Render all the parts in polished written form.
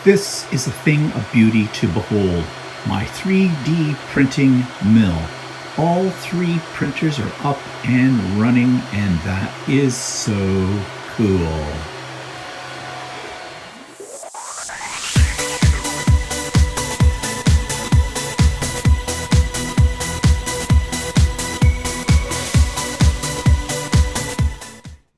This is a thing of beauty to behold, my 3D printing mill. All three printers are up and running, and that is so cool.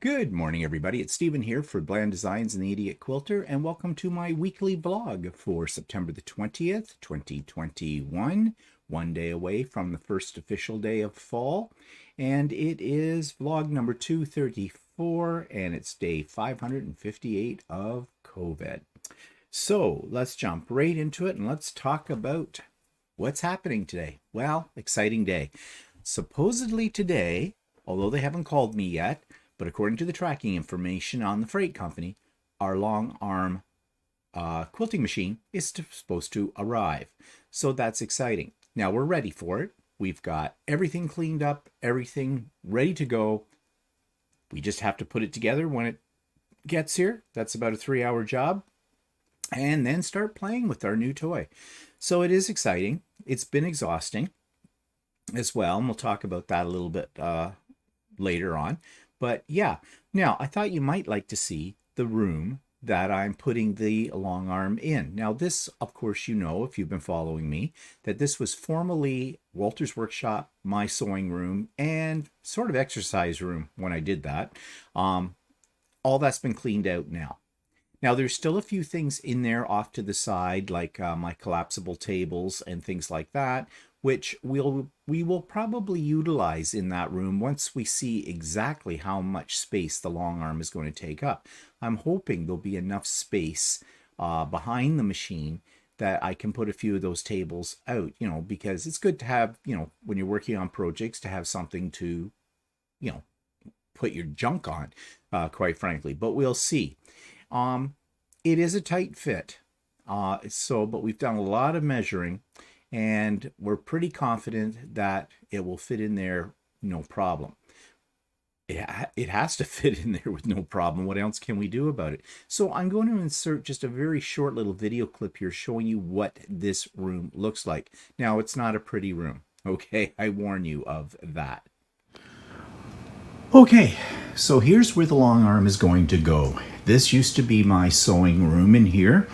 Good morning, everybody. It's Stephen here for Bland Designs and the Idiot Quilter, and welcome to my weekly vlog for September the 20th, 2021, one day away from the first official day of fall. And it is vlog number 234, and it's day 558 of COVID. So let's jump right into it and let's talk about what's happening today. Well, exciting day. Supposedly today, although they haven't called me yet, but according to the tracking information on the freight company, our long arm quilting machine is supposed to arrive. So that's exciting. Now we're ready for it. We've got everything cleaned up, everything ready to go. We just have to put it together when it gets here. That's about a 3-hour job. And then start playing with our new toy. So it is exciting. It's been exhausting as well. And we'll talk about that a little bit later on. But yeah, now I thought you might like to see the room that I'm putting the long arm in. Now this, of course, you know, if you've been following me, that this was formerly Walter's workshop, my sewing room, and sort of exercise room when I did that. All that's been cleaned out now. Now there's still a few things in there off to the side, like my collapsible tables and things like that, which we will probably utilize in that room once we see exactly how much space the long arm is going to take up. I'm hoping there'll be enough space behind the machine that I can put a few of those tables out, you know, because it's good to have, you know, when you're working on projects, to have something to, you know, put your junk on, quite frankly. But we'll see. It is a tight fit. But we've done a lot of measuring, and we're pretty confident that it will fit in there no problem. It has to fit in there with no problem. What else can we do about it? So I'm going to insert just a very short little video clip here showing you what this room looks like. Now, it's not a pretty room, okay? I warn you of that. Okay, so here's where the long arm is going to go. This used to be my sewing room in here.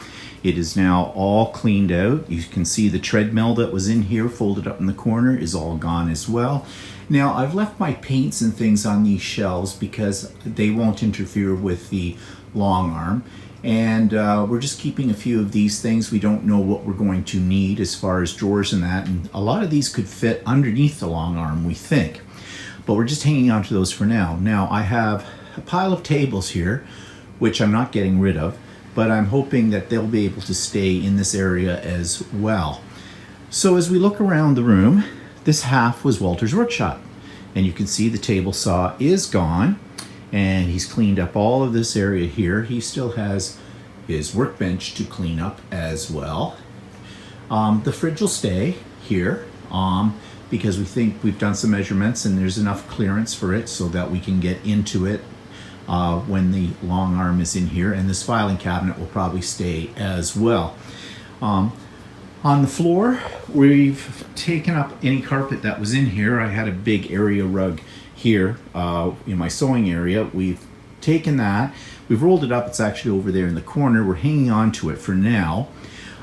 It is now all cleaned out. You can see the treadmill that was in here folded up in the corner is all gone as well. Now I've left my paints and things on these shelves because they won't interfere with the long arm. And we're just keeping a few of these things. We don't know what we're going to need as far as drawers and that. And a lot of these could fit underneath the long arm, we think. But we're just hanging on to those for now. Now I have a pile of tables here, which I'm not getting rid of, but I'm hoping that they'll be able to stay in this area as well. So as we look around the room, this half was Walter's workshop. And you can see the table saw is gone, and he's cleaned up all of this area here. He still has his workbench to clean up as well. The fridge will stay here because we think we've done some measurements and there's enough clearance for it so that we can get into it when the long arm is in here, and this filing cabinet will probably stay as well. On the floor, we've taken up any carpet that was in here. I had a big area rug here in my sewing area. We've taken that, we've rolled it up. It's actually over there in the corner. We're hanging on to it for now,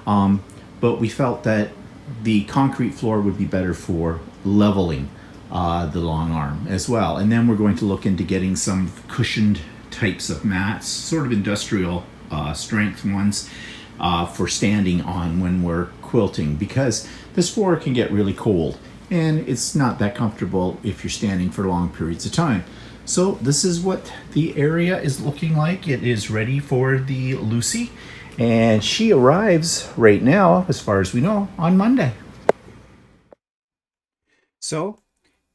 but we felt that the concrete floor would be better for leveling the long arm as well. And then we're going to look into getting some cushioned types of mats, sort of industrial strength ones, for standing on when we're quilting, because this floor can get really cold and it's not that comfortable if you're standing for long periods of time. So this is what the area is looking like. It is ready for the Lucy, and she arrives right now, as far as we know, on Monday. So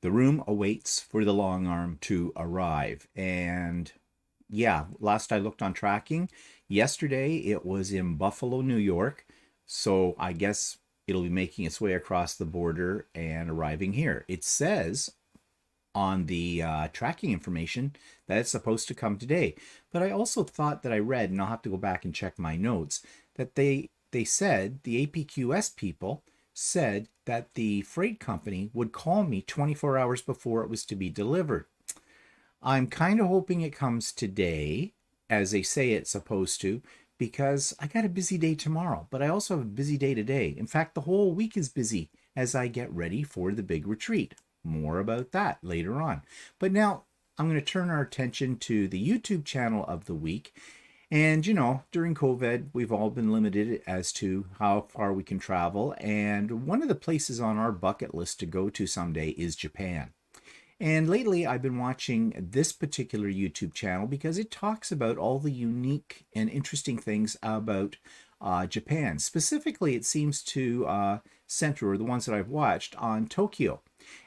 the room awaits for the long arm to arrive. And yeah, last I looked on tracking, yesterday it was in Buffalo, New York. So I guess it'll be making its way across the border and arriving here. It says on the tracking information that it's supposed to come today. But I also thought that I read, and I'll have to go back and check my notes, that they said, the APQS people said that the freight company would call me 24 hours before it was to be delivered. I'm kind of hoping it comes today, as they say it's supposed to, because I got a busy day tomorrow, but I also have a busy day today. In fact, the whole week is busy as I get ready for the big retreat. More about that later on. But now I'm going to turn our attention to the YouTube channel of the week. And, you know, during COVID, we've all been limited as to how far we can travel. And one of the places on our bucket list to go to someday is Japan. And lately, I've been watching this particular YouTube channel because it talks about all the unique and interesting things about Japan. Specifically, it seems to center, or the ones that I've watched, on Tokyo.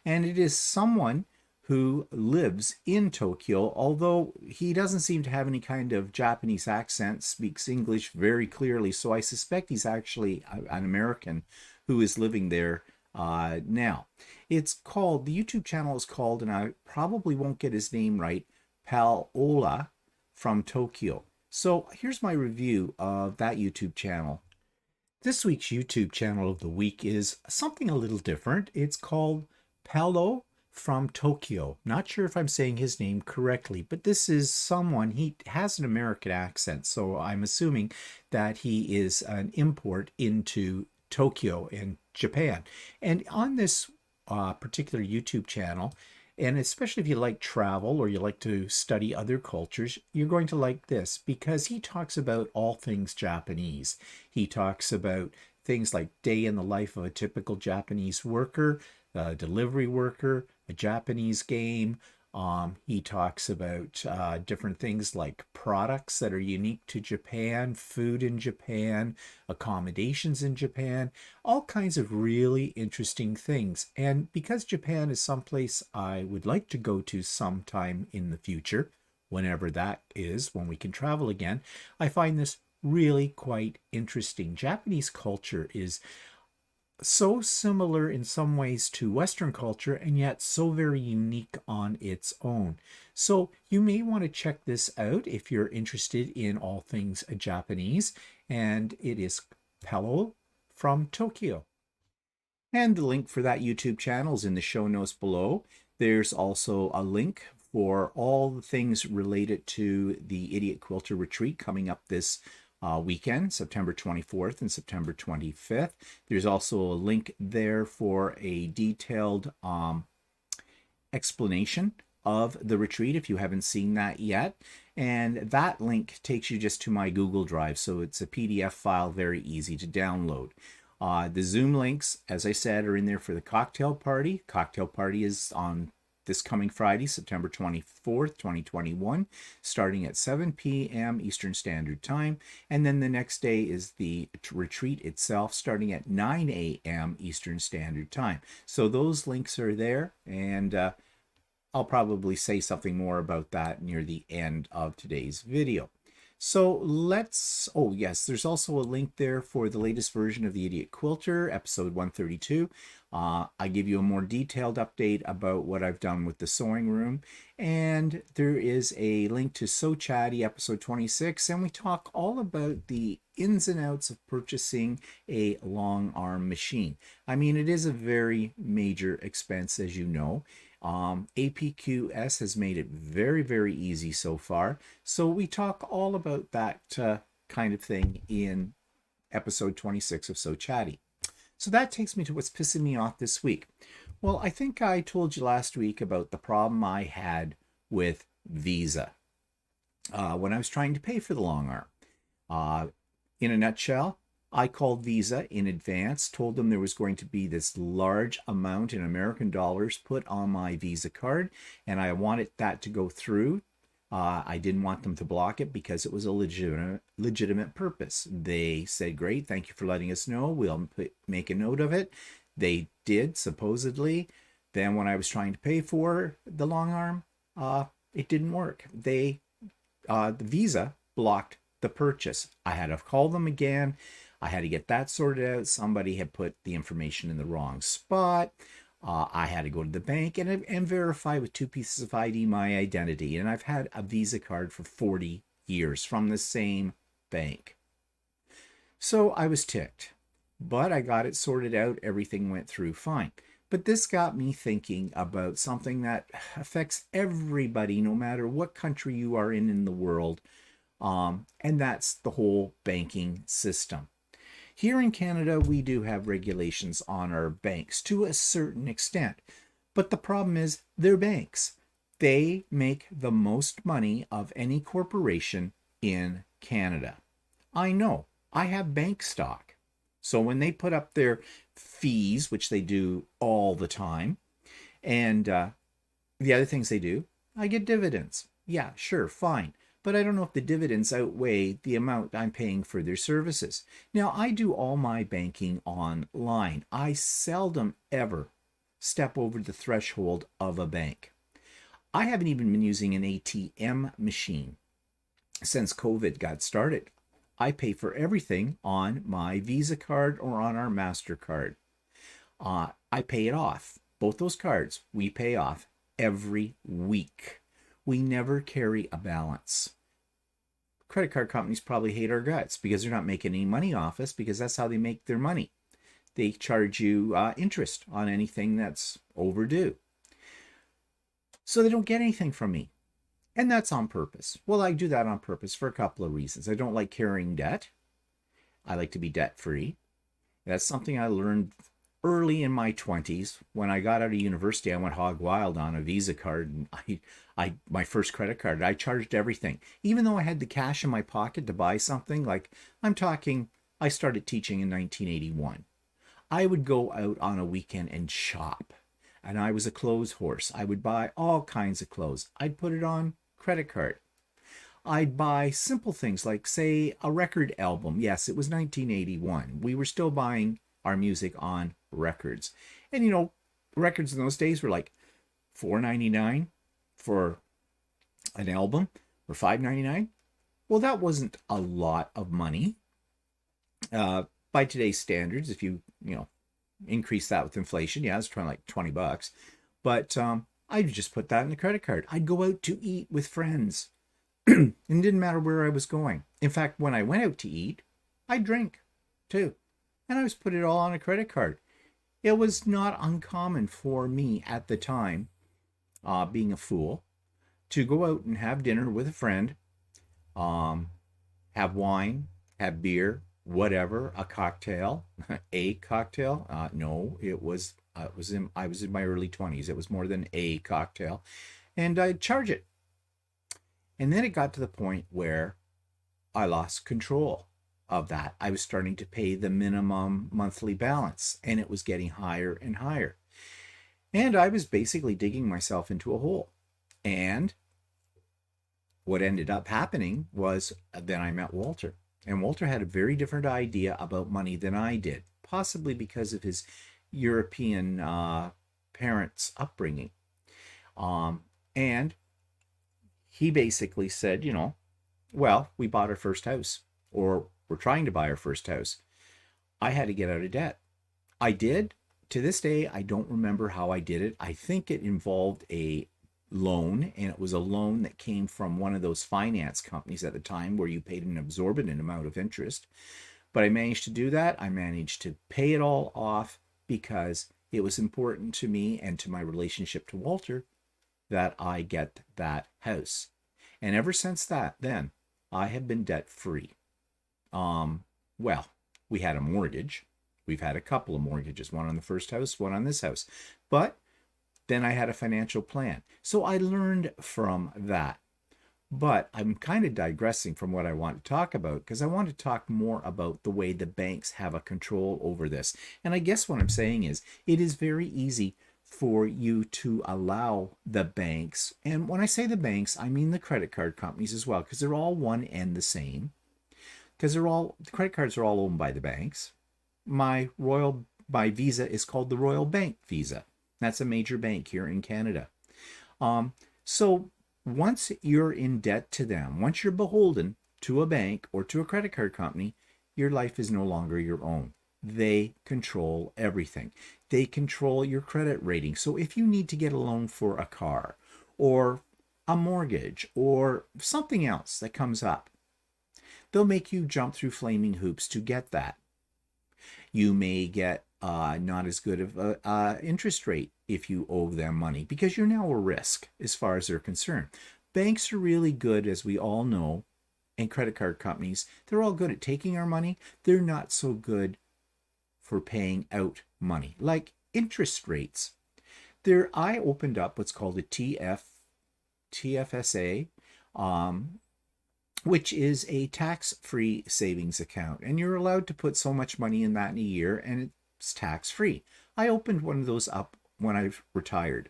And it is someone who lives in Tokyo, although he doesn't seem to have any kind of Japanese accent, speaks English very clearly. So I suspect he's actually an American who is living there now. It's called, the YouTube channel is called, and I probably won't get his name right, Paolo from Tokyo. So here's my review of that YouTube channel. This week's YouTube channel of the week is something a little different. It's called Paolo from Tokyo. Not sure if I'm saying his name correctly, but this is someone, he has an American accent, so I'm assuming that he is an import into Tokyo in Japan. And on this particular YouTube channel, and especially if you like travel or you like to study other cultures, you're going to like this because he talks about all things Japanese. He talks about things like day in the life of a typical Japanese worker, a delivery worker, a Japanese game. He talks about different things like products that are unique to Japan, food in Japan, accommodations in Japan, all kinds of really interesting things. And because Japan is someplace I would like to go to sometime in the future, whenever that is, when we can travel again, I find this really quite interesting. Japanese culture is so similar in some ways to Western culture and yet so very unique on its own. So you may want to check this out if you're interested in all things Japanese, and it is Paolo from Tokyo. And the link for that YouTube channel is in the show notes below. There's also a link for all the things related to the Idiot Quilter Retreat coming up this weekend, September 24th and September 25th. There's also a link there for a detailed explanation of the retreat if you haven't seen that yet. And that link takes you just to my Google Drive, so it's a PDF file, very easy to download. The Zoom links, as I said, are in there for the cocktail party. Cocktail party is on this coming Friday, September 24th, 2021, starting at 7 p.m. Eastern Standard Time. And then the next day is the retreat itself, starting at 9 a.m. Eastern Standard Time. So those links are there, and I'll probably say something more about that near the end of today's video. So let's, oh yes, there's also a link there for the latest version of the Idiot Quilter, episode 132. I give you a more detailed update about what I've done with the sewing room. And there is a link to So Chatty, episode 26, and we talk all about the ins and outs of purchasing a long arm machine. I mean, it is a very major expense, as you know. APQS has made it very, very easy so far. So we talk all about that kind of thing in episode 26 of So Chatty. So that takes me to what's pissing me off this week. Well, I think I told you last week about the problem I had with Visa when I was trying to pay for the long arm. In a nutshell, I called Visa in advance, told them there was going to be this large amount in American dollars put on my Visa card, and I wanted that to go through. I didn't want them to block it because it was a legitimate purpose. They said, great, thank you for letting us know. We'll make a note of it. They did, supposedly. Then when I was trying to pay for the long arm, it didn't work. The Visa blocked the purchase. I had to call them again. I had to get that sorted out. Somebody had put the information in the wrong spot. I had to go to the bank and verify with two pieces of ID my identity. And I've had a Visa card for 40 years from the same bank. So I was ticked, but I got it sorted out. Everything went through fine. But this got me thinking about something that affects everybody, no matter what country you are in the world. And that's the whole banking system. Here in Canada, we do have regulations on our banks to a certain extent. But the problem is they're banks. They make the most money of any corporation in Canada. I know. I have bank stock. So when they put up their fees, which they do all the time, and the other things they do, I get dividends. Yeah, sure, fine. But I don't know if the dividends outweigh the amount I'm paying for their services. Now, I do all my banking online. I seldom ever step over the threshold of a bank. I haven't even been using an ATM machine since COVID got started. I pay for everything on my Visa card or on our MasterCard. I pay it off. Both those cards we pay off every week. We never carry a balance. Credit card companies probably hate our guts because they're not making any money off us, because that's how they make their money. They charge you interest on anything that's overdue. So they don't get anything from me. And that's on purpose. Well, I do that on purpose for a couple of reasons. I don't like carrying debt. I like to be debt free. That's something I learned early in my 20s. When I got out of university, I went hog wild on a Visa card, and my first credit card, I charged everything. Even though I had the cash in my pocket to buy something, like I'm talking, I started teaching in 1981. I would go out on a weekend and shop. And I was a clothes horse. I would buy all kinds of clothes. I'd put it on credit card. I'd buy simple things like, say, a record album. Yes, it was 1981. We were still buying our music on records. And records in those days were like $4.99 for an album, or $5.99. Well, that wasn't a lot of money. By today's standards, if you increase that with inflation, yeah, it's like $20. But I'd just put that in the credit card. I'd go out to eat with friends. And it didn't matter where I was going. In fact, when I went out to eat, I'd drink too. And I was put it all on a credit card. It was not uncommon for me at the time, being a fool, to go out and have dinner with a friend, have wine, have beer, whatever, a cocktail, a cocktail. No, I was in my early 20s. It was more than a cocktail, and I'd charge it. And then it got to the point where I lost control of that. I was starting to pay the minimum monthly balance, and it was getting higher and higher. And I was basically digging myself into a hole. And what ended up happening was then I met Walter. And Walter had a very different idea about money than I did, possibly because of his European parents' upbringing. And he basically said, well, we bought our first house, or we're trying to buy our first house. I had to get out of debt. I did. To this day, I don't remember how I did it. I think it involved a loan, and it was a loan that came from one of those finance companies at the time where you paid an exorbitant amount of interest. But I managed to do that. I managed to pay it all off because it was important to me and to my relationship to Walter that I get that house. And ever since then, I have been debt free. Well, we had a mortgage. We've had a couple of mortgages, one on the first house, one on this house. But then I had a financial plan. So I learned from that. But I'm kind of digressing from what I want to talk about, because I want to talk more about the way the banks have a control over this. And I guess what I'm saying is it is very easy for you to allow the banks, and when I say the banks, I mean the credit card companies as well, because they're all one and the same, because the credit cards are all owned by the banks. My Visa is called the Royal Bank Visa. That's a major bank here in Canada. So once you're in debt to them, once you're beholden to a bank or to a credit card company, your life is no longer your own. They control everything. They control your credit rating. So if you need to get a loan for a car or a mortgage or something else that comes up, they'll make you jump through flaming hoops to get that. You may get not as good of a interest rate if you owe them money because you're now a risk as far as they're concerned. Banks are really good, as we all know, and credit card companies, they're all good at taking our money. They're not so good for paying out money, like interest rates. I opened up what's called a TFSA, which is a tax-free savings account. And you're allowed to put so much money in that in a year, and it's tax-free. I opened one of those up when I retired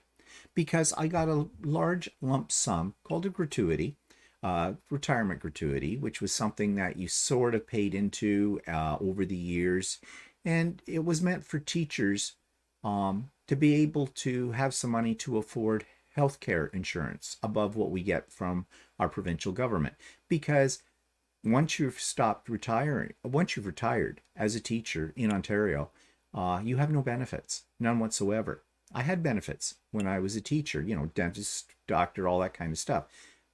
because I got a large lump sum called a gratuity, retirement gratuity, which was something that you sort of paid into over the years. And it was meant for teachers to be able to have some money to afford healthcare insurance above what we get from our provincial government. Because once you've retired as a teacher in Ontario, you have no benefits, none whatsoever. I had benefits when I was a teacher, dentist, doctor, all that kind of stuff.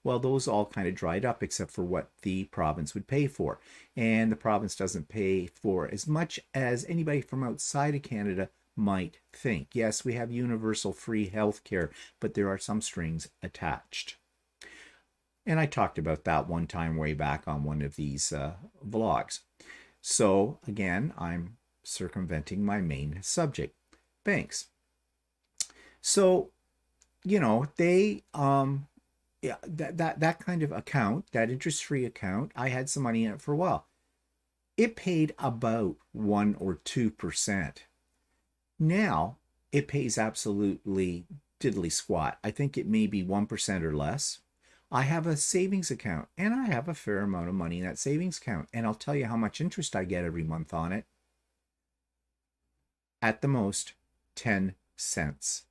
Well, those all kind of dried up except for what the province would pay for. And the province doesn't pay for as much as anybody from outside of Canada might think. Yes, we have universal free health care, but there are some strings attached. And I talked about that one time way back on one of these vlogs. So again, I'm circumventing my main subject, banks. So, they yeah, that kind of account, that interest-free account, I had some money in it for a while. It paid about 1 or 2%. Now it pays absolutely diddly squat. I think it may be 1% or less. I have a savings account and I have a fair amount of money in that savings account. And I'll tell you how much interest I get every month on it. At the most, 10 cents.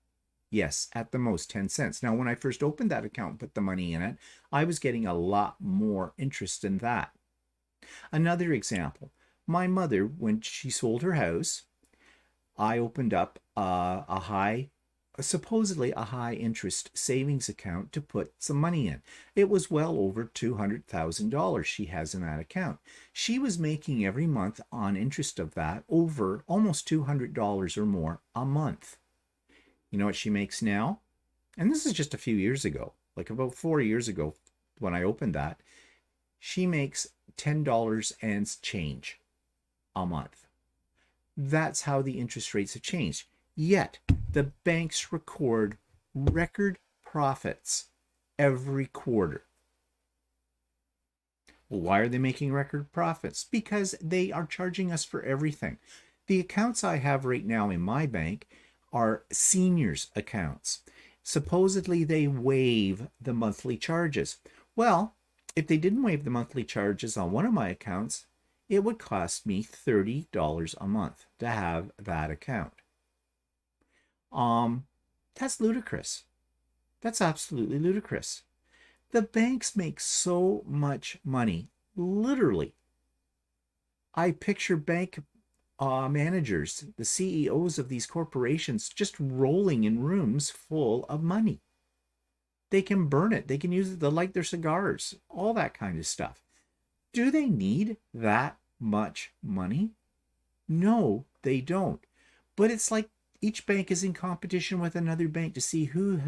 Yes, at the most 10 cents. Now, when I first opened that account and put the money in it, I was getting a lot more interest than that. Another example, my mother, when she sold her house, I opened up supposedly a high interest savings account to put some money in. It was well over $200,000 she has in that account. She was making every month on interest of that over almost $200 or more a month. You know what she makes now? And this is just a few years ago, like about 4 years ago when I opened that. She makes $10 and change a month. That's how the interest rates have changed. Yet, the banks record record profits every quarter. Well, why are they making record profits? Because they are charging us for everything. The accounts I have right now in my bank are seniors accounts. Supposedly they waive the monthly charges. Well, if they didn't waive the monthly charges on one of my accounts, it would cost me $30 a month to have that account. That's ludicrous. That's absolutely ludicrous. The banks make so much money, literally. I picture bank managers, the CEOs of these corporations, just rolling in rooms full of money. They can burn it. They can use it to light their cigars, all that kind of stuff. Do they need that much money? No, they don't. But it's like each bank is in competition with another bank to see who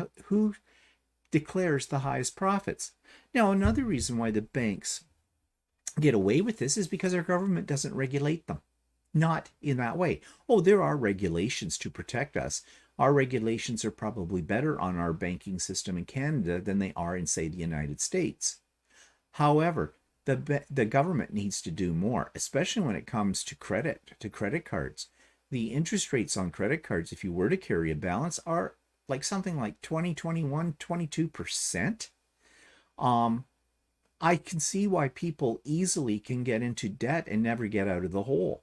declares the highest profits. Now, another reason why the banks get away with this is because our government doesn't regulate them. Not in that way. Oh, there are regulations to protect us. Our regulations are probably better on our banking system in Canada than they are in, say, the United States. However, the government needs to do more, especially when it comes to credit cards. The interest rates on credit cards, if you were to carry a balance, are like something like 20, 21, 22%. I can see why people easily can get into debt and never get out of the hole.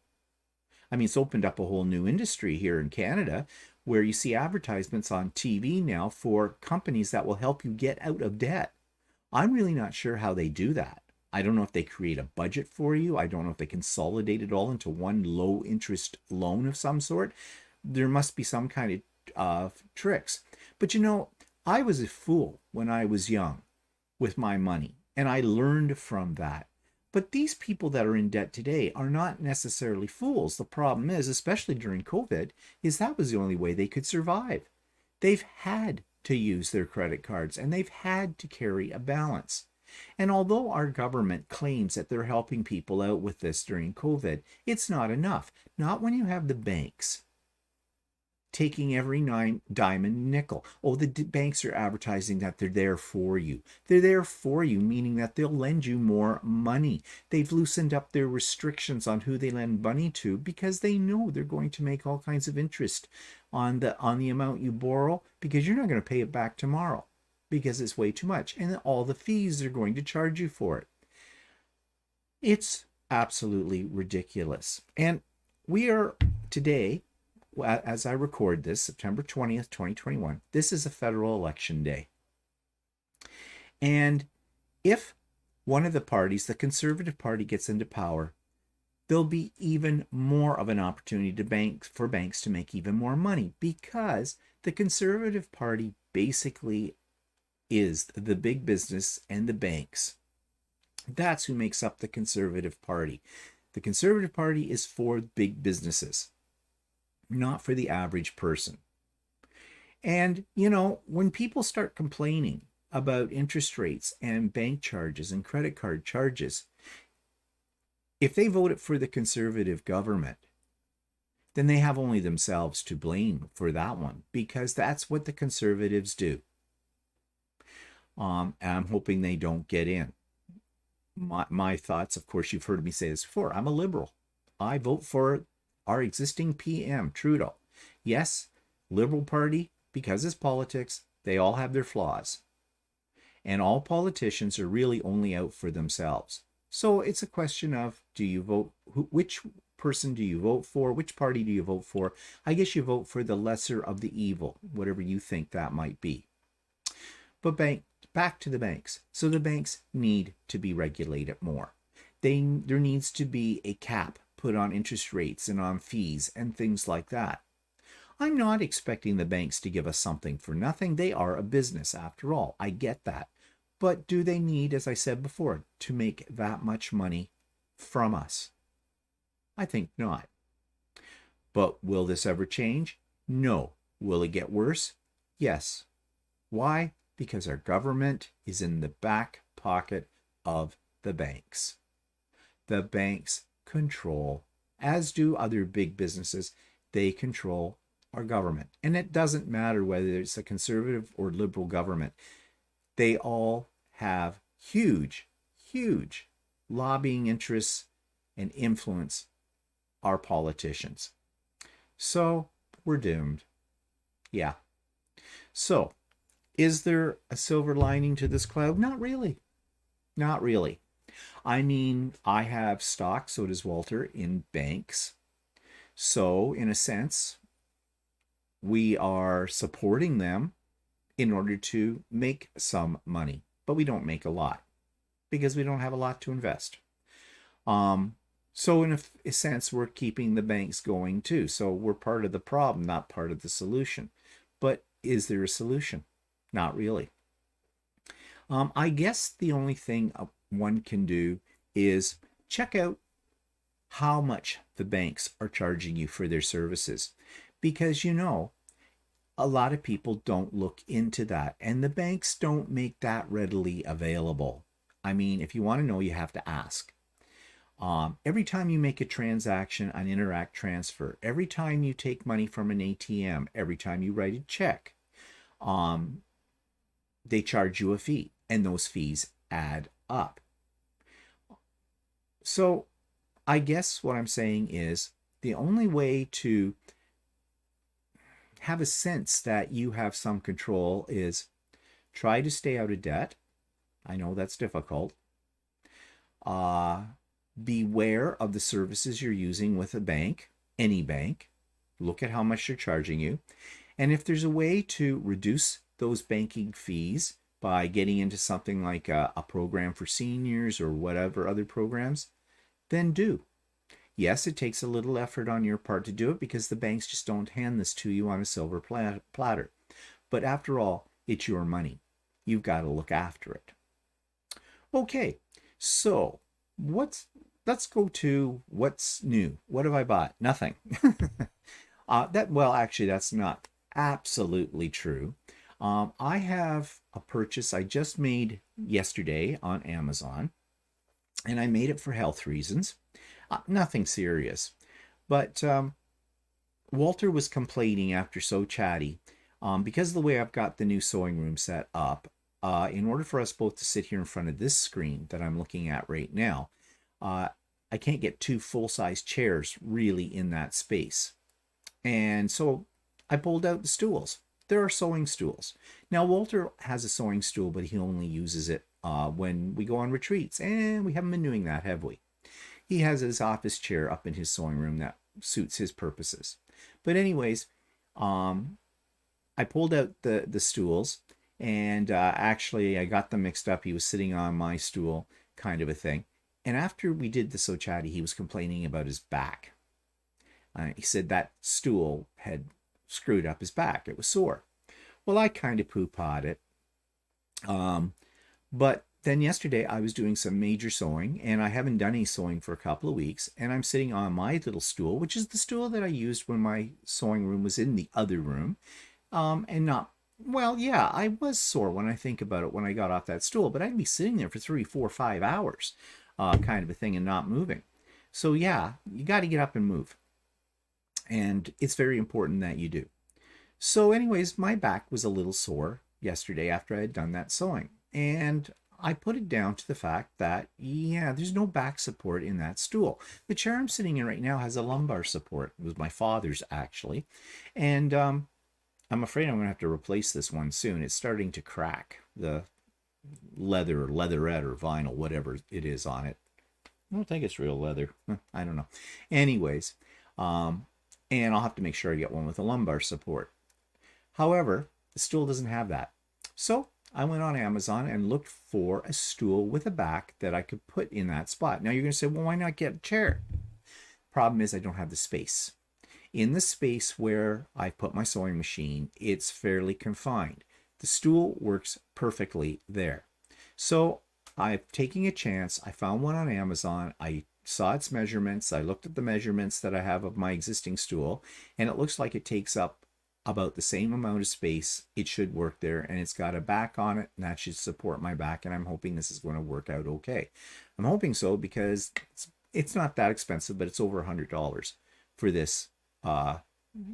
I mean, it's opened up a whole new industry here in Canada where you see advertisements on TV now for companies that will help you get out of debt. I'm really not sure how they do that. I don't know if they create a budget for you. I don't know if they consolidate it all into one low interest loan of some sort. there must be some kind of tricks. But I was a fool when I was young with my money, and I learned from that. But these people that are in debt today are not necessarily fools. The problem is, especially during COVID, is that was the only way they could survive. They've had to use their credit cards and they've had to carry a balance. And although our government claims that they're helping people out with this during COVID, it's not enough. Not when you have the banks taking every dime and nickel. Oh, the banks are advertising that they're there for you. They're there for you, meaning that they'll lend you more money. They've loosened up their restrictions on who they lend money to because they know they're going to make all kinds of interest on the amount you borrow, because you're not going to pay it back tomorrow because it's way too much. And all the fees they're going to charge you for it. It's absolutely ridiculous. And we are today, as I record this, September 20th, 2021, this is a federal election day. And if one of the parties, the Conservative Party, gets into power, there'll be even more of an opportunity for banks to make even more money, because the Conservative Party basically is the big business and the banks. That's who makes up the Conservative Party. The Conservative Party is for big businesses, not for the average person. And, when people start complaining about interest rates and bank charges and credit card charges, if they voted for the conservative government, then they have only themselves to blame for that one, because that's what the conservatives do. And I'm hoping they don't get in. My thoughts, of course, you've heard me say this before. I'm a liberal. I vote for our existing PM, Trudeau. Yes, Liberal Party, because it's politics, they all have their flaws. And all politicians are really only out for themselves. So it's a question of, do you vote, which person do you vote for? Which party do you vote for? I guess you vote for the lesser of the evil, whatever you think that might be. But back to the banks. So the banks need to be regulated more. There needs to be a cap put on interest rates and on fees and things like that. I'm not expecting the banks to give us something for nothing. They are a business after all. I get that. But do they need, as I said before, to make that much money from us? I think not. But will this ever change? No. Will it get worse? Yes. Why? Because our government is in the back pocket of the banks. The banks control, as do other big businesses, they control our government. And it doesn't matter whether it's a conservative or liberal government. They all have huge, huge lobbying interests and influence our politicians. So we're doomed. Yeah. So is there a silver lining to this cloud? Not really. Not really. I mean, I have stock, so does Walter, in banks. So in a sense, we are supporting them in order to make some money, but we don't make a lot because we don't have a lot to invest. So in a sense, we're keeping the banks going too. So we're part of the problem, not part of the solution. But is there a solution? Not really. I guess the only thing one can do is check out how much the banks are charging you for their services, because a lot of people don't look into that, and the banks don't make that readily available. I mean, if you want to know, you have to ask. Every time you make a transaction, an Interact transfer, every time you take money from an ATM, every time you write a check, they charge you a fee, and those fees add up. So I guess what I'm saying is the only way to have a sense that you have some control is try to stay out of debt. I know that's difficult. Beware of the services you're using with a bank, any bank. Look at how much they're charging you. And if there's a way to reduce those banking fees by getting into something like a program for seniors or whatever other programs, then do. Yes, it takes a little effort on your part to do it because the banks just don't hand this to you on a silver platter. But after all, it's your money. You've got to look after it. Okay, so let's go to what's new. What have I bought? Nothing. Well, actually, that's not absolutely true. I have a purchase I just made yesterday on Amazon, and I made it for health reasons. Nothing serious, but Walter was complaining after So Chatty, because of the way I've got the new sewing room set up. In order for us both to sit here in front of this screen that I'm looking at right now, I can't get two full-size chairs really in that space. And so I pulled out the stools. There are sewing stools. Now, Walter has a sewing stool, but he only uses it when we go on retreats. And we haven't been doing that, have we? He has his office chair up in his sewing room that suits his purposes. But anyways, I pulled out the stools, and actually I got them mixed up. He was sitting on my stool, kind of a thing. And after we did the So Chatty, he was complaining about his back. He said that stool had screwed up his back. It was sore. Well, I kind of poo-pawed it. But then yesterday I was doing some major sewing, and I haven't done any sewing for a couple of weeks, and I'm sitting on my little stool, which is the stool that I used when my sewing room was in the other room. And not, well, yeah, I was sore when I think about it when I got off that stool, but I'd be sitting there for 3, 4, 5 hours, kind of a thing, and not moving. So yeah, you got to get up and move. And it's very important that you do. So anyways, my back was a little sore yesterday after I had done that sewing. And I put it down to the fact that, yeah, there's no back support in that stool. The chair I'm sitting in right now has a lumbar support. It was my father's, actually. And I'm afraid I'm going to have to replace this one soon. It's starting to crack, the leather or leatherette or vinyl, whatever it is on it. I don't think it's real leather. I don't know. Anyways, and I'll have to make sure I get one with a lumbar support. However, the stool doesn't have that. So I went on Amazon and looked for a stool with a back that I could put in that spot. Now you're going to say, well, why not get a chair? Problem is I don't have the space. In the space where I put my sewing machine, it's fairly confined. The stool works perfectly there. So I'm taking a chance. I found one on Amazon. I saw its measurements. I looked at the measurements that I have of my existing stool, and it looks like it takes up about the same amount of space. It should work there, and it's got a back on it, and that should support my back, and I'm hoping this is going to work out okay. I'm hoping so because it's not that expensive, but it's over $100 for this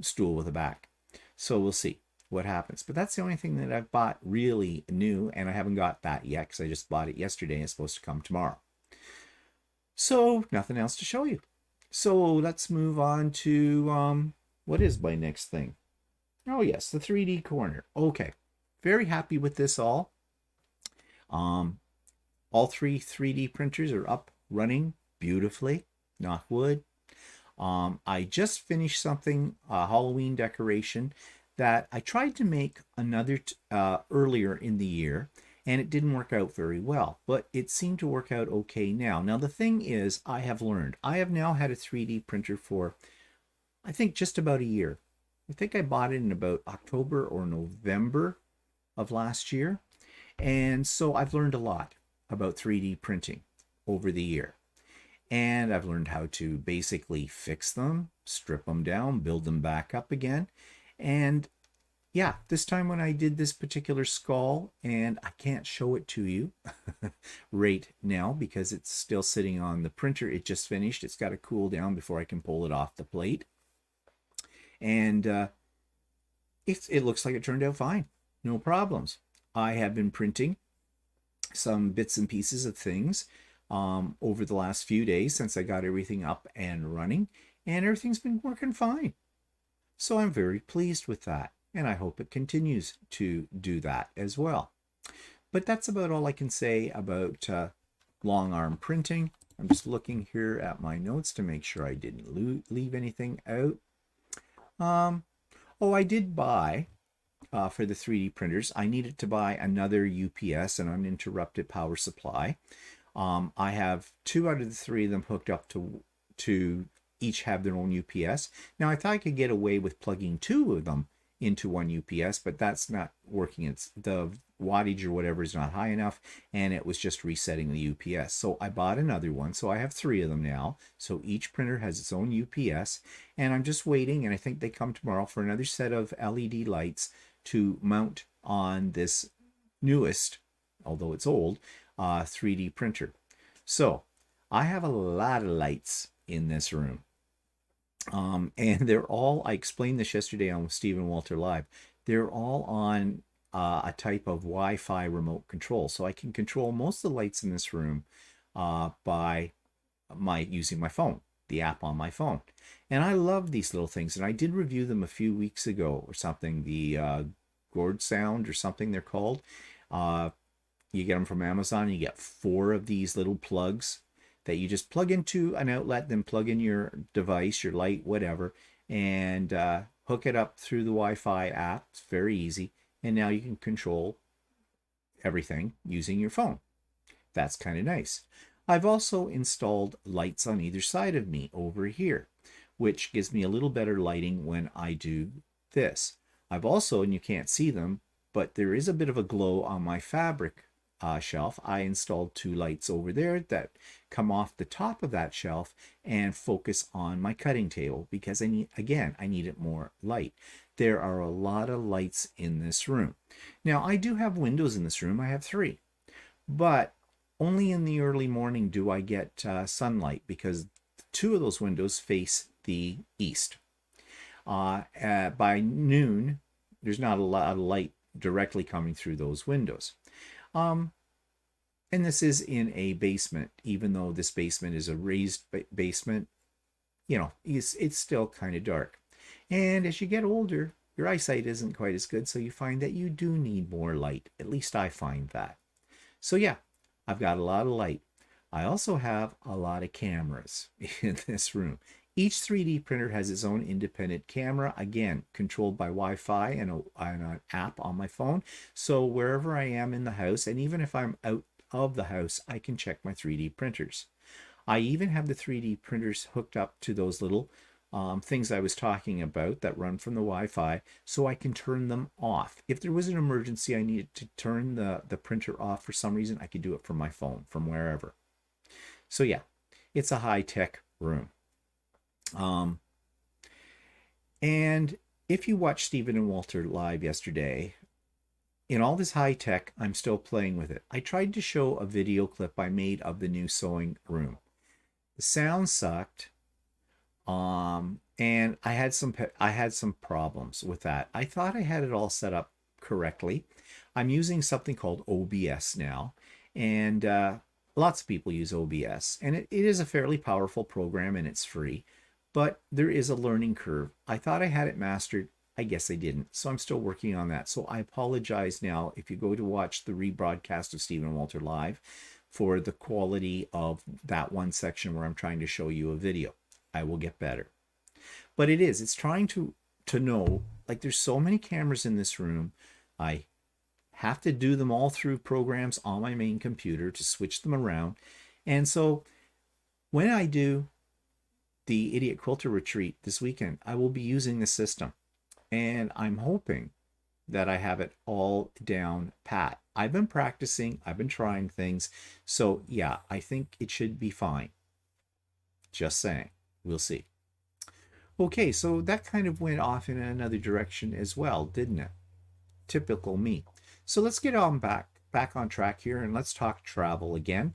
stool with a back. So we'll see what happens. But that's the only thing that I've bought really new, and I haven't got that yet because I just bought it yesterday and it's supposed to come tomorrow. So nothing else to show you. So let's move on to what is my next thing? Oh yes, the 3D corner. Okay, very happy with this all. All three 3D printers are up running beautifully, knock wood. I just finished something, a Halloween decoration that I tried to make another earlier in the year, and it didn't work out very well, but it seemed to work out okay now. Now, the thing is, I have learned. I have now had a 3D printer for, I think, just about a year. I think I bought it in about October or November of last year. And so I've learned a lot about 3D printing over the year. And I've learned how to basically fix them, strip them down, build them back up again. And yeah, this time when I did this particular skull, and I can't show it to you right now because it's still sitting on the printer. It just finished. It's got to cool down before I can pull it off the plate. And it looks like it turned out fine. No problems. I have been printing some bits and pieces of things over the last few days since I got everything up and running, and everything's been working fine. So I'm very pleased with that, and I hope it continues to do that as well. But that's about all I can say about long arm printing. I'm just looking here at my notes to make sure I didn't leave anything out. Oh, I did buy for the 3D printers. I needed to buy another UPS, an uninterrupted power supply. I have 2 out of the 3 of them hooked up to each have their own UPS. Now I thought I could get away with plugging two of them into one UPS, but that's not working. It's the wattage or whatever is not high enough, and it was just resetting the UPS. So I bought another one. So I have three of them now. So each printer has its own UPS, and I'm just waiting, and I think they come tomorrow for another set of LED lights to mount on this newest, although it's old, 3D printer. So I have a lot of lights in this room. And they're all, I explained this yesterday on Stephen Walter Live, they're all on a type of Wi-Fi remote control. So I can control most of the lights in this room by using my phone, the app on my phone. And I love these little things. And I did review them a few weeks ago or something, the Gourd Sound or something they're called. You get them from Amazon. You get 4 of these little plugs that you just plug into an outlet, then plug in your device, your light, whatever, and hook it up through the Wi-Fi app. It's very easy. And now you can control everything using your phone. That's kind of nice. I've also installed lights on either side of me over here, which gives me a little better lighting when I do this. I've also, and you can't see them, but there is a bit of a glow on my fabric shelf. I installed 2 lights over there that come off the top of that shelf and focus on my cutting table because I need it more light. There are a lot of lights in this room. Now I do have windows in this room. I have 3, but only in the early morning do I get sunlight because 2 of those windows face the east. By noon, there's not a lot of light directly coming through those windows. And this is in a basement, even though this basement is a raised basement, you know, it's still kind of dark. And as you get older, your eyesight isn't quite as good, so you find that you do need more light. At least I find that. So yeah, I've got a lot of light. I also have a lot of cameras in this room. Each 3D printer has its own independent camera, again, controlled by Wi-Fi and an app on my phone. So wherever I am in the house, and even if I'm out of the house, I can check my 3D printers. I even have the 3D printers hooked up to those little things I was talking about that run from the Wi-Fi, so I can turn them off. If there was an emergency, I needed to turn the printer off for some reason, I could do it from my phone, from wherever. So yeah, it's a high-tech room. And if you watched Stephen and Walter live yesterday, in all this high tech, I'm still playing with it. I tried to show a video clip I made of the new sewing room. The sound sucked, and I had some problems with that. I thought I had it all set up correctly. I'm using something called OBS now, and lots of people use OBS, and it is a fairly powerful program, and it's free. But there is a learning curve. I thought I had it mastered. I guess I didn't. So I'm still working on that. So I apologize now if you go to watch the rebroadcast of Stephen and Walter Live for the quality of that one section where I'm trying to show you a video. I will get better. But it's trying to know, like there's so many cameras in this room. I have to do them all through programs on my main computer to switch them around. And so when I do the Idiot Quilter Retreat this weekend, I will be using the system. And I'm hoping that I have it all down pat. I've been practicing. I've been trying things. So yeah, I think it should be fine. Just saying. We'll see. Okay, so that kind of went off in another direction as well, didn't it? Typical me. So let's get on back on track here and let's talk travel again.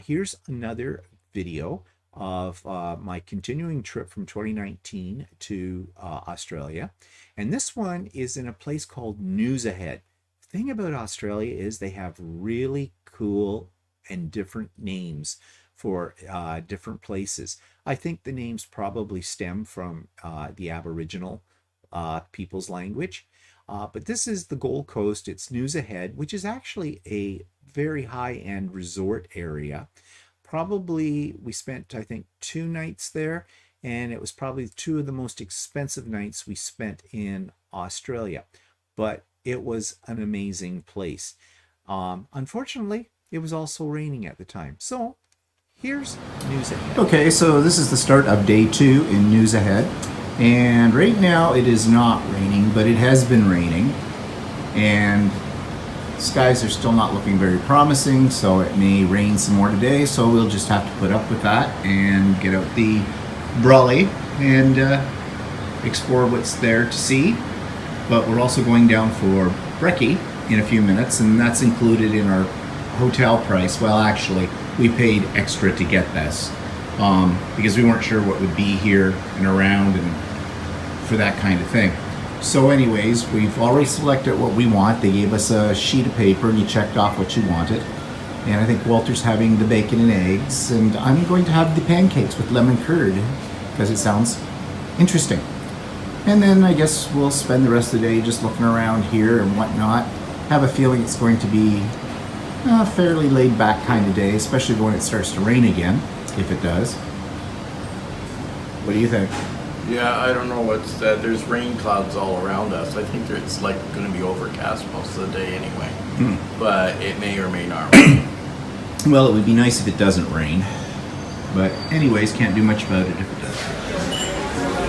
Here's another video of my continuing trip from 2019 to Australia. And this one is in a place called News Ahead. The thing about Australia is they have really cool and different names for different places. I think the names probably stem from the Aboriginal people's language. But this is the Gold Coast. It's News Ahead, which is actually a very high-end resort area. Probably we spent, I think, 2 nights there, and it was probably 2 of the most expensive nights we spent in Australia. But it was an amazing place. Unfortunately, it was also raining at the time. So Here's news ahead. Okay, so this is the start of day 2 in News Ahead. And right now it is not raining, but it has been raining. And skies are still not looking very promising, so it may rain some more today. So we'll just have to put up with that and get out the brolly and explore what's there to see. But we're also going down for brekkie in a few minutes, and that's included in our hotel price. Well, actually, we paid extra to get this because we weren't sure what would be here and around and for that kind of thing. So anyways, we've already selected what we want. They gave us a sheet of paper and you checked off what you wanted. And I think Quilter's having the bacon and eggs, and I'm going to have the pancakes with lemon curd because it sounds interesting. And then I guess we'll spend the rest of the day just looking around here and whatnot. Have a feeling it's going to be a fairly laid back kind of day, especially when it starts to rain again, if it does. What do you think? Yeah, I don't know what's that. There's rain clouds all around us. I think it's like going to be overcast most of the day anyway. But it may or may not rain. Well, it would be nice if it doesn't rain. But anyways, can't do much about it if it does.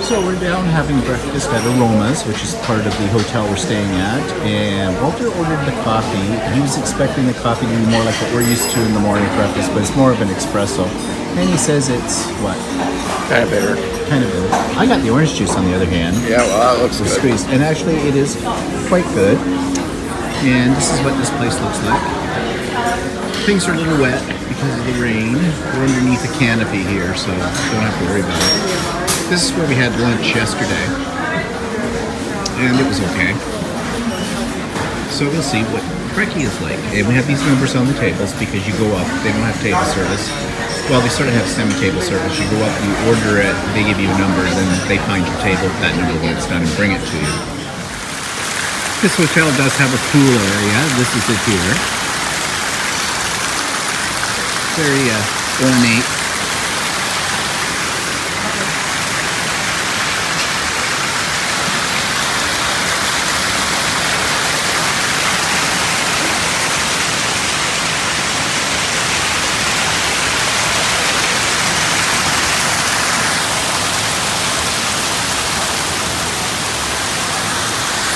So we're down having breakfast at Aroma's, which is part of the hotel we're staying at. And Walter ordered the coffee. He was expecting the coffee to be more like what we're used to in the morning breakfast, but it's more of an espresso. And he says it's, what? Kind of bitter. Kind of bitter. I got the orange juice on the other hand. Yeah, well, that looks good. Squeezed. And actually it is quite good. And this is what this place looks like. Things are a little wet because of the rain. We're underneath a canopy here, so don't have to worry about it. This is where we had lunch yesterday, and it was okay. So we'll see what brekkie is like. And we have these numbers on the tables because you go up, they don't have table service. Well, they sort of have semi-table service. You go up, you order it, they give you a number, then they find your table with that number when it's done and bring it to you. This hotel does have a pool area. This is it here. Very ornate.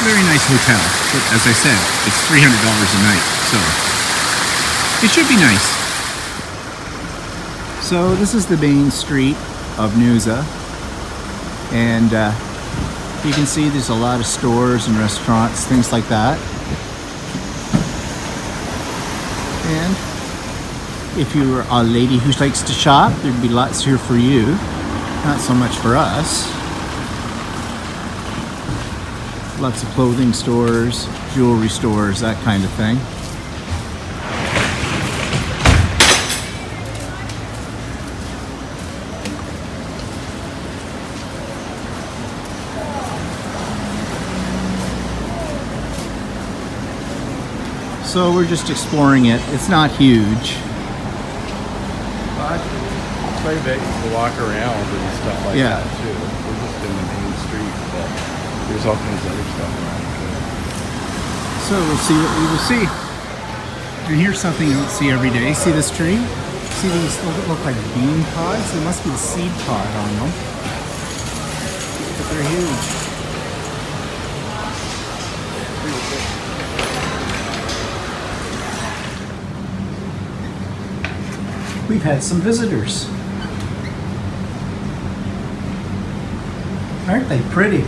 Very nice hotel, but as I said, it's $300 a night, so it should be nice. So this is the main street of Noosa, and you can see there's a lot of stores and restaurants, things like that. And if you're a lady who likes to shop, there'd be lots here for you, not so much for us. Lots of clothing stores, jewelry stores, that kind of thing. So we're just exploring it. It's not huge. But it's very big to walk around and stuff like that too. We're just in the main street, but there's all kinds of other stuff around too. So we'll see what we will see. And here's something you don't see every day. See this tree? See these look like bean pods? There must be a seed pod on them. But they're huge. We've had some visitors. Aren't they pretty?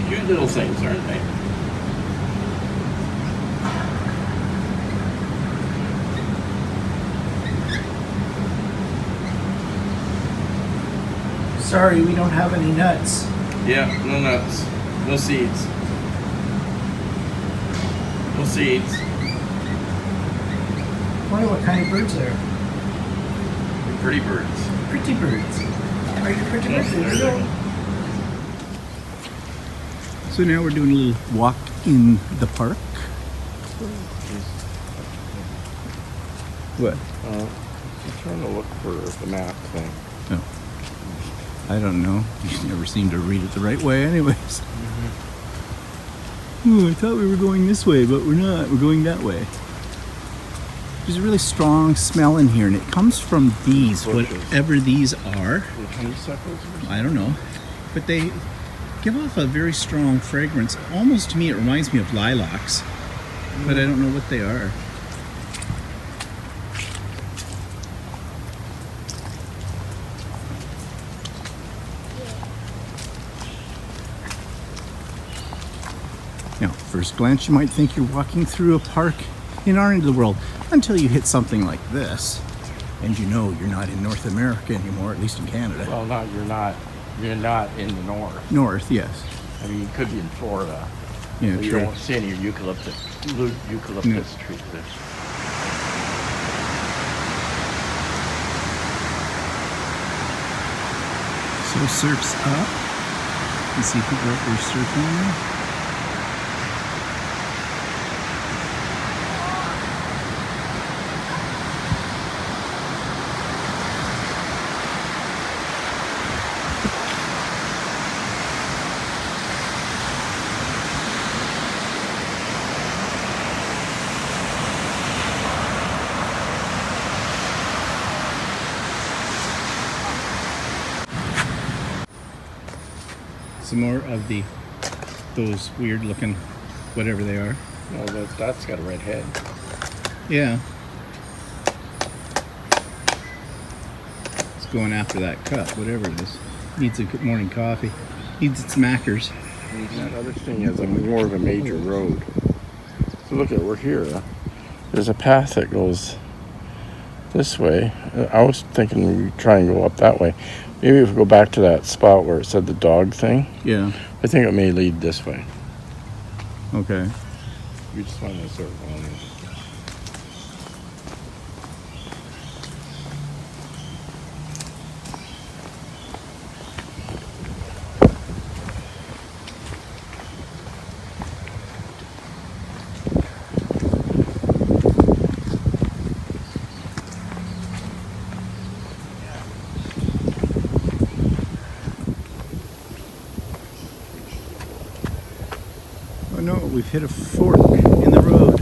Cute little things, aren't they? Sorry, we don't have any nuts. Yeah, no nuts. No seeds. No seeds. Wonder what kind of birds they're. They're pretty birds. Pretty birds. Are you pretty Yes, birds? there they go. So now we're doing a little walk in the park. What? I'm trying to look for the map thing. Oh. I don't know. You never seem to read it the right way anyways. Ooh, I thought we were going this way, but we're not. We're going that way. There's a really strong smell in here, and it comes from these, whatever these are. The honeysuckles or something? I don't know. But they give off a very strong fragrance. Almost to me, it reminds me of lilacs. But I don't know what they are. Now, first glance, you might think you're walking through a park in our end of the world until you hit something like this, and you know you're not in North America anymore, at least in Canada. Well, no, you're not. You're not in the north. North, yes. I mean, you could be in Florida. Yeah, but you true. won't see any eucalyptus trees there. So surf's up. You see people out there surfing there. Some more of those weird looking, whatever they are. No, that's got a red head. Yeah. It's going after that cup, whatever it is. Needs a good morning coffee. Needs its Mackers. And that other thing is more of a major road. So look at, we're here. There's a path that goes this way. I was thinking we'd try and go up that way. Maybe if we go back to that spot where it said the dog thing. Yeah. I think it may lead this way. Okay. We just want to sort of go on in. Oh no, we've hit a fork in the road.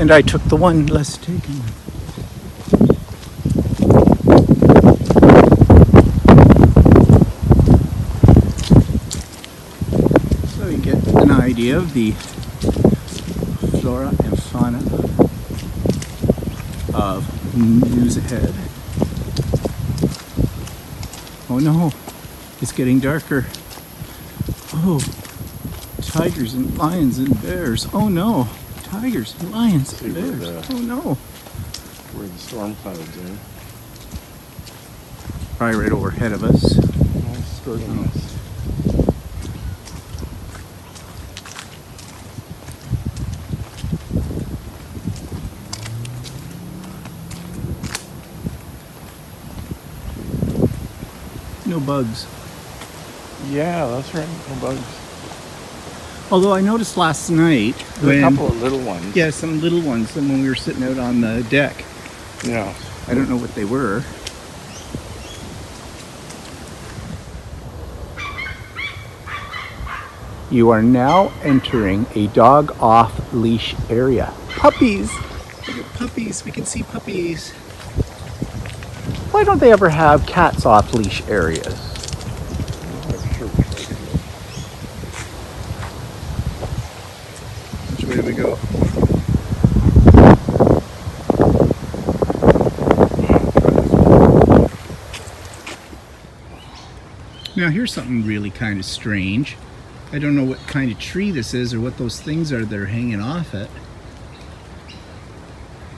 And I took the one less taken. So you get an idea of the flora and fauna of News Ahead. Oh no, it's getting darker. Oh, tigers and lions and bears. Oh no, tigers and lions and bears. Oh no. Where the storm clouds are. Probably right overhead of us. Nice skirting us. No bugs. Yeah, that's right. No bugs. Although I noticed last night There's a couple of little ones. Yeah, some little ones when we were sitting out on the deck. Yeah. I don't know what they were. You are now entering a dog off leash area. Puppies! Look at puppies. We can see puppies. Why don't they ever have cats off leash areas? Which way do we go? Now here's something really kind of strange. I don't know what kind of tree this is or what those things are that are hanging off it.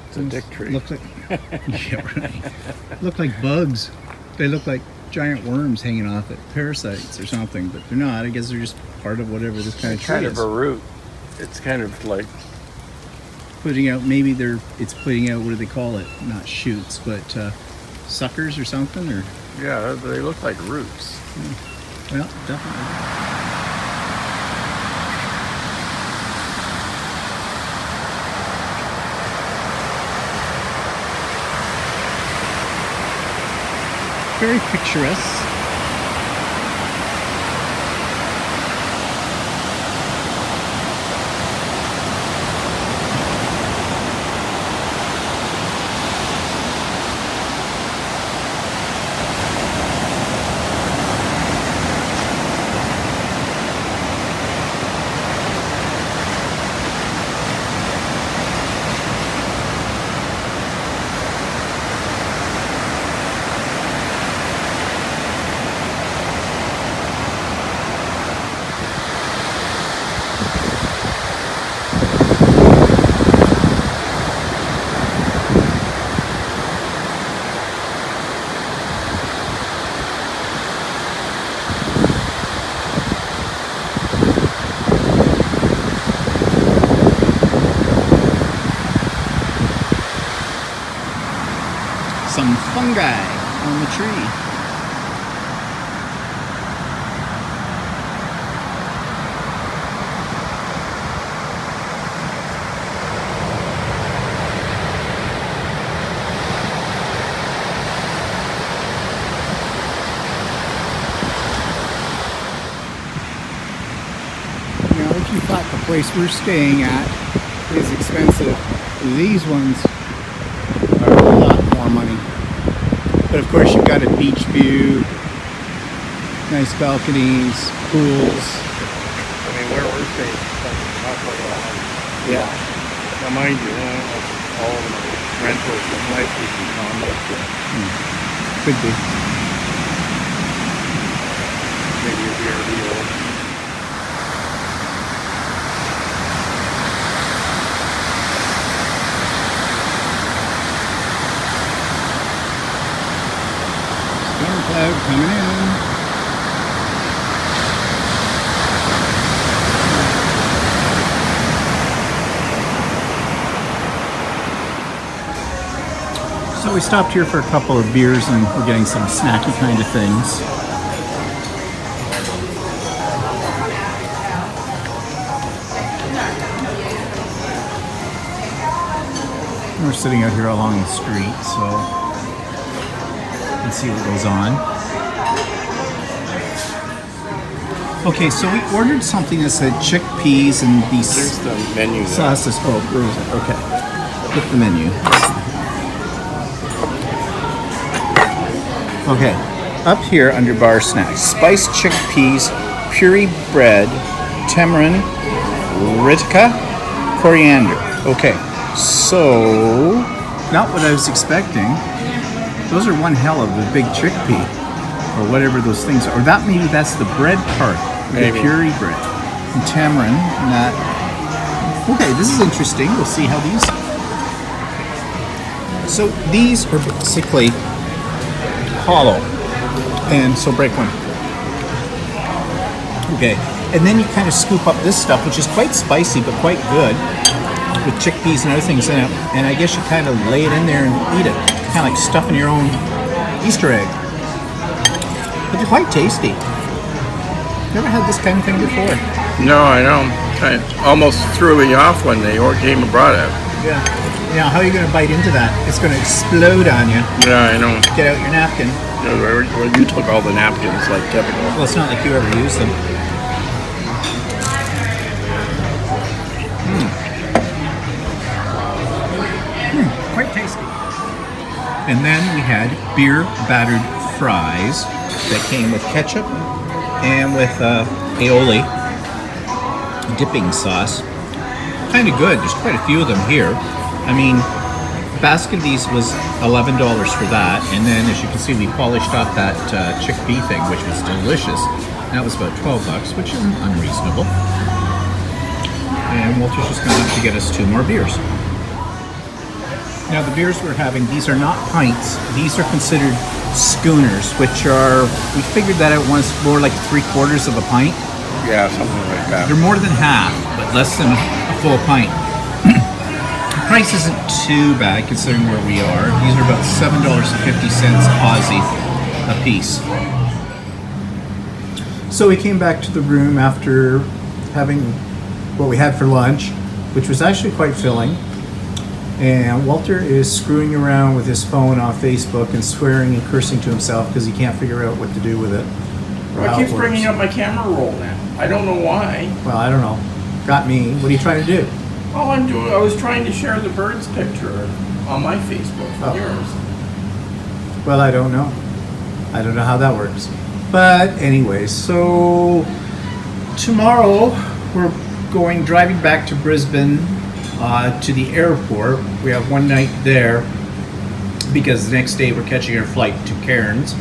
It's a dick tree. Look like, yeah, right. Look like bugs. They look like giant worms hanging off it, parasites or something, but they're not. I guess they're just part of whatever this kind of tree Kind is. of a root. It's kind of like Putting out, maybe it's putting out, what do they call it? Not shoots, but suckers or something, or yeah, they look like roots. well, definitely. very picturesque. Some fungi on the tree. Now, if you thought the place we're staying at is expensive, these ones are a lot more money. But of course, you've got a beach view, nice balconies, pools. I mean, where we're staying, not quite a lot. Yeah. Now, mind you, all of the rentals might be condos. Could be. Maybe a VRBO. Storm cloud coming in. So we stopped here for a couple of beers and we're getting some snacky kind of things. We're sitting out here along the street, so let's see what goes on. Okay, so we ordered something that said chickpeas and these There's the menu there. sauces. Oh, where is it? Okay. Click the menu. Okay. Up here under bar snacks, spiced chickpeas, puree bread, tamarind, ritica, coriander. Okay. So, not what I was expecting. Those are one hell of a big chickpea, or whatever those things are. Or that maybe that's the bread part, Maybe. the puree bread, and tamarind. And that. Okay, this is interesting. We'll see how these. So these are basically hollow, and so break one. Okay, and then you kind of scoop up this stuff, which is quite spicy but quite good, with chickpeas and other things in it. And I guess you kind of lay it in there and eat it, kind of like stuffing your own Easter egg. But they're quite tasty. Never had this kind of thing before. No, I know. I almost threw me off when they came and brought it. Yeah. Now, how are you going to bite into that? It's going to explode on you. Yeah, I know. Get out your napkin. Well, you took all the napkins like typical. Well, it's not like you ever use them. Quite tasty. And then we had beer battered fries that came with ketchup and with aioli dipping sauce. Kind of good. There's quite a few of them here. I mean, a basket of these was $11 for that, and then as you can see, we polished off that chickpea thing, which was delicious. That was about $12, which isn't unreasonable. And Walter's just going to have to get us 2 more beers. Now the beers we're having, these are not pints. These are considered schooners, which are, we figured that out once, more like 3/4 of a pint. Yeah, something like that. They're more than half, but less than a full pint. The price isn't too bad considering where we are. These are about $7.50 Aussie a piece. So we came back to the room after having what we had for lunch, which was actually quite filling. And Walter is screwing around with his phone on Facebook and swearing and cursing to himself because he can't figure out what to do with it. Well, it keeps bringing up my camera roll now. I don't know why. Well, I don't know. Got me. What are you trying to do? All I'm doing, I was trying to share the bird's picture on my Facebook from yours. Well, I don't know. I don't know how that works. But anyways, so tomorrow we're driving back to Brisbane to the airport. We have one night there because the next day we're catching our flight to Cairns.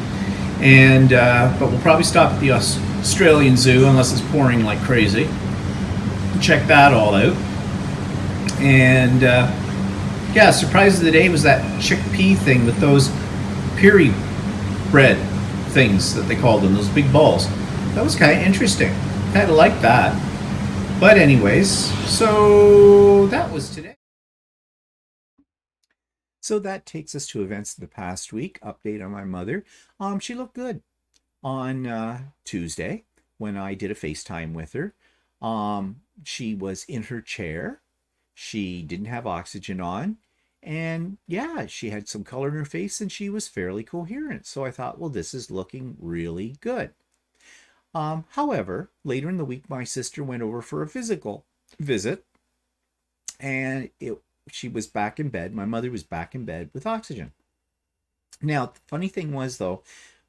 And but we'll probably stop at the Australian Zoo unless it's pouring like crazy. Check that all out. And yeah, surprise of the day was that chickpea thing with those piri bread things that they called them, those big balls. That was kind of interesting. Kind of like that. But anyways, so that was today. So that takes us to events of the past week. Update on my mother. She looked good on Tuesday when I did a FaceTime with her. She was in her chair. She didn't have oxygen on. And yeah, she had some color in her face and she was fairly coherent. So I thought, well, this is looking really good. However, later in the week, my sister went over for a physical visit and she was back in bed. My mother was back in bed with oxygen. Now, the funny thing was, though,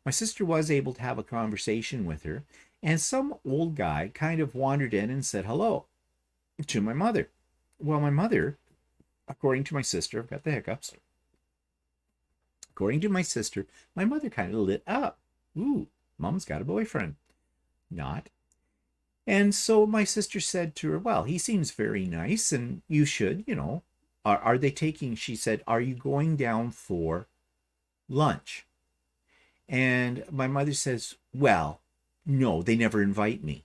my sister was able to have a conversation with her, and some old guy kind of wandered in and said hello to my mother. Well, my mother, according to my sister, I've got the hiccups. According to my sister, my mother kind of lit up. Ooh, mom's got a boyfriend. Not. And so my sister said to her, well, he seems very nice and you should, are they taking, she said, are you going down for lunch? And my mother says, well, no, they never invite me.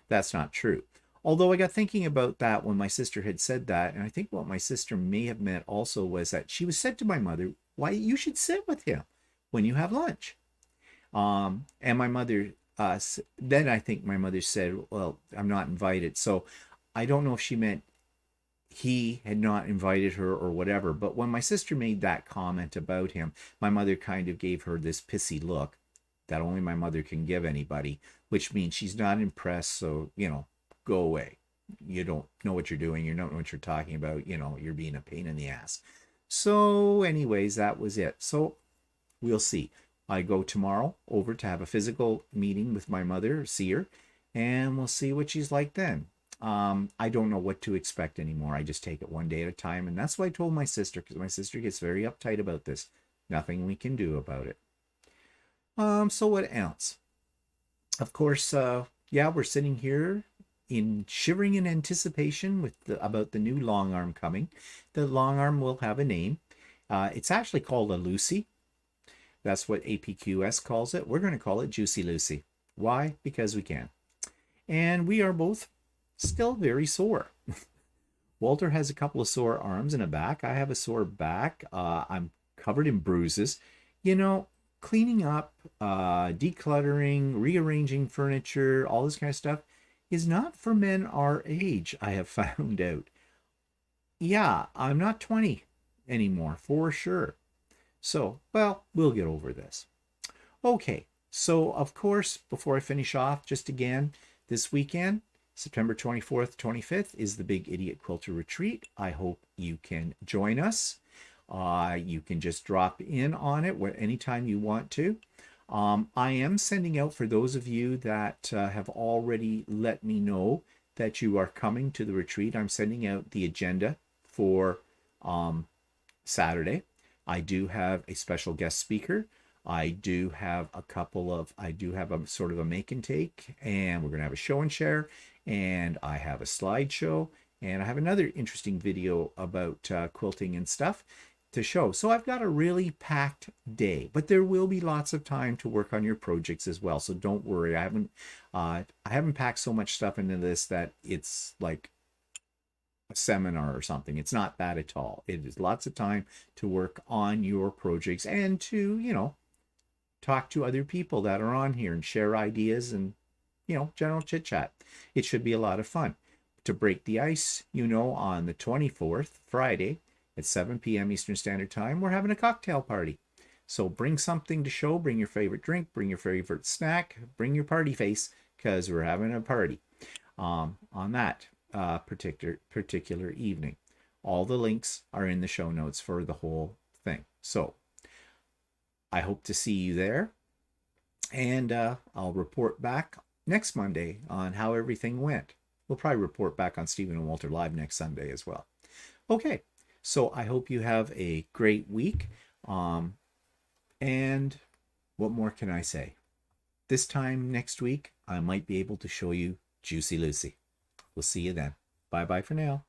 That's not true. Although I got thinking about that when my sister had said that, and I think what my sister may have meant also was that she was said to my mother, why, you should sit with him when you have lunch. And my mother, then I think my mother said, well, I'm not invited. So I don't know if she meant he had not invited her or whatever. But when my sister made that comment about him, my mother kind of gave her this pissy look that only my mother can give anybody, which means she's not impressed. So, go away. You don't know what you're doing. You don't know what you're talking about. You're being a pain in the ass. So anyways, that was it. So we'll see. I go tomorrow over to have a physical meeting with my mother, see her, and we'll see what she's like then. I don't know what to expect anymore. I just take it one day at a time. And that's what I told my sister, because my sister gets very uptight about this. Nothing we can do about it. So what else? Of course, we're sitting here shivering in anticipation about the new long arm coming. The long arm will have a name. It's actually called a Lucy. That's what APQS calls it. We're going to call it Juicy Lucy. Why? Because we can. And we are both still very sore. Walter has a couple of sore arms and a back. I have a sore back. I'm covered in bruises. Cleaning up, decluttering, rearranging furniture, all this kind of stuff is not for men our age, I have found out. Yeah, I'm not 20 anymore, for sure. So, well, we'll get over this. Okay, so of course, before I finish off, just again, this weekend, September 24th, 25th is the Big Idiot Quilter Retreat. I hope you can join us. You can just drop in on it anytime you want to. I am sending out, for those of you that have already let me know that you are coming to the retreat, I'm sending out the agenda for Saturday. I do have a special guest speaker. I do have a sort of a make and take, and we're going to have a show and share, and I have a slideshow, and I have another interesting video about quilting and stuff to show. So I've got a really packed day, but there will be lots of time to work on your projects as well. So don't worry. I haven't packed so much stuff into this that it's like a seminar or something. It's not that at all. It is lots of time to work on your projects and to, talk to other people that are on here and share ideas and, general chit chat. It should be a lot of fun. to break the ice, on the 24th, Friday, at 7 p.m. Eastern Standard Time, we're having a cocktail party. So bring something to show, bring your favorite drink, bring your favorite snack, bring your party face, because we're having a party on that particular evening. All the links are in the show notes for the whole thing. So I hope to see you there, and I'll report back next Monday on how everything went. We'll probably report back on Stephen and Walter Live next Sunday as well. Okay, so I hope you have a great week. And what more can I say? This time next week, I might be able to show you Juicy Lucy. We'll see you then. Bye-bye for now.